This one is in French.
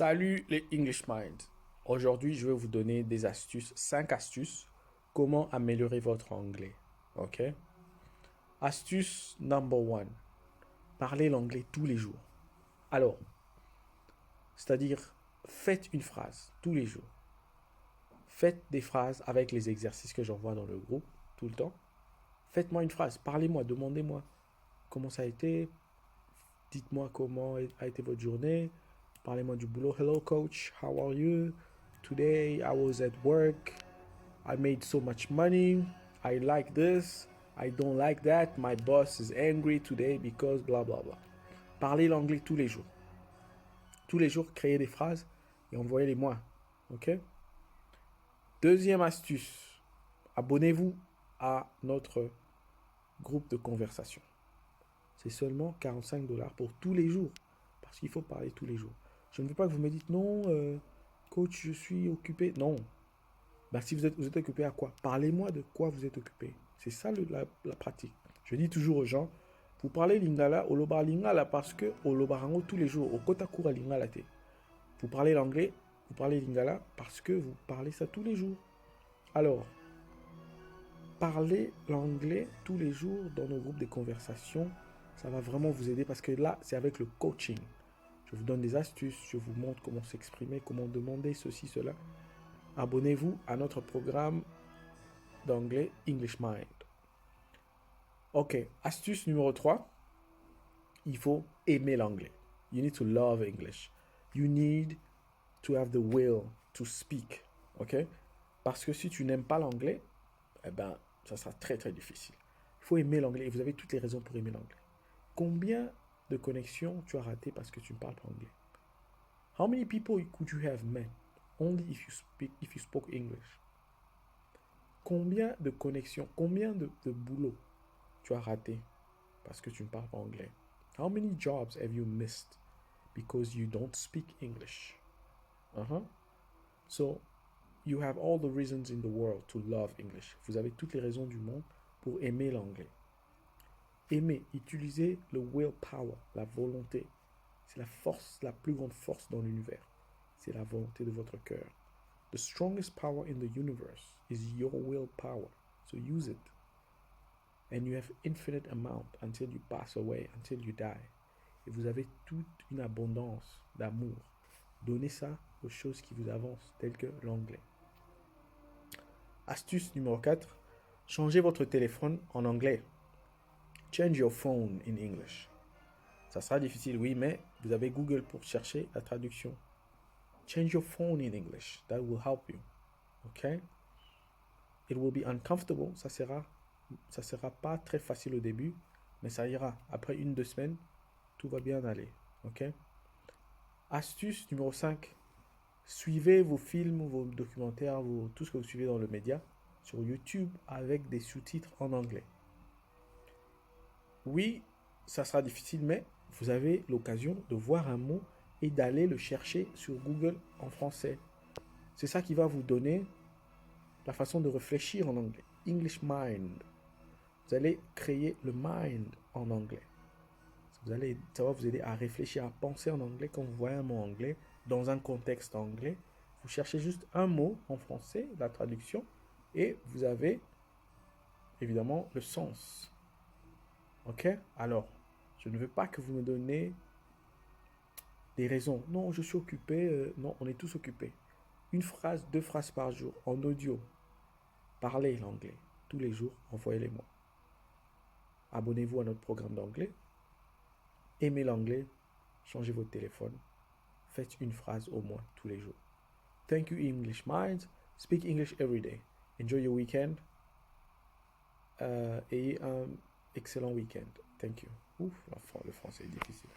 Salut les English Minds. Aujourd'hui, je vais vous donner des astuces, 5 astuces, comment améliorer votre anglais. Ok? Astuce number one. Parlez l'anglais tous les jours. Alors, c'est-à-dire, faites une phrase tous les jours. Faites des phrases avec les exercices que j'envoie dans le groupe tout le temps. Faites-moi une phrase, parlez-moi, demandez-moi comment ça a été. Dites-moi comment a été votre journée. Parlez-moi du boulot. Hello coach, how are you? Today I was at work. I made so much money. I like this. I don't like that. My boss is angry today because blah blah blah. Parlez l'anglais tous les jours. Tous les jours, créez des phrases et envoyez-les-moi. Ok? Deuxième astuce. Abonnez-vous à notre groupe de conversation. C'est seulement 45 $ pour tous les jours. Parce qu'il faut parler tous les jours. Je ne veux pas que vous me dites non, coach, je suis occupé. Non. Bah, si vous êtes occupé à quoi? Parlez-moi de quoi vous êtes occupé. C'est ça la pratique. Je dis toujours aux gens, vous parlez lingala, oloba lingala parce que olobarango tous les jours, au kotakura lingala te. Vous parlez l'anglais, vous parlez lingala parce que vous parlez ça tous les jours. Alors, parlez l'anglais tous les jours dans nos groupes de conversation. Ça va vraiment vous aider parce que là, c'est avec le coaching. Je vous donne des astuces, je vous montre comment s'exprimer, comment demander ceci, cela. Abonnez-vous à notre programme d'anglais English Mind. Ok, astuce numéro 3. Il faut aimer l'anglais. You need to love English. You need to have the will to speak. Ok? Parce que si tu n'aimes pas l'anglais, eh ben, ça sera très très difficile. Il faut aimer l'anglais et vous avez toutes les raisons pour aimer l'anglais. Combien de connexions tu as raté parce que tu ne parles pas anglais? How many people could you have met only if you spoke English? Combien de connexions, combien de boulot tu as raté parce que tu ne parles pas anglais? How many jobs have you missed because you don't speak English? So, you have all the reasons in the world to love English. Vous avez toutes les raisons du monde pour aimer l'anglais. Aimer, utiliser le willpower, la volonté. C'est la force, la plus grande force dans l'univers. C'est la volonté de votre cœur. The strongest power in the universe is your willpower. So use it. And you have infinite amount until you pass away, until you die. Et vous avez toute une abondance d'amour. Donnez ça aux choses qui vous avancent, telles que l'anglais. Astuce numéro 4. Changez votre téléphone en anglais. Change your phone in English. Ça sera difficile, oui, mais vous avez Google pour chercher la traduction. Change your phone in English. That will help you. Okay? It will be uncomfortable. Ça sera pas très facile au début, mais ça ira. Après 1-2 semaines, tout va bien aller. Ok? Astuce numéro 5. Suivez vos films, vos documentaires, tout ce que vous suivez dans le média sur YouTube avec des sous-titres en anglais. Oui, ça sera difficile, mais vous avez l'occasion de voir un mot et d'aller le chercher sur Google en français. C'est ça qui va vous donner la façon de réfléchir en anglais. English Mind. Vous allez créer le mind en anglais. Ça va vous aider à réfléchir, à penser en anglais. Quand vous voyez un mot anglais dans un contexte anglais, vous cherchez juste un mot en français, la traduction, et vous avez évidemment le sens. Ok? Alors, je ne veux pas que vous me donnez des raisons. Non, je suis occupé. Non, on est tous occupés. 1 phrase, 2 phrases par jour en audio. Parlez l'anglais tous les jours, envoyez-les-moi. Abonnez-vous à notre programme d'anglais. Aimez l'anglais. Changez votre téléphone. Faites 1 phrase au moins tous les jours. Thank you, English Minds. Speak English every day. Enjoy your weekend. Ayez un excellent week-end. Thank you. Ouf, le français est difficile.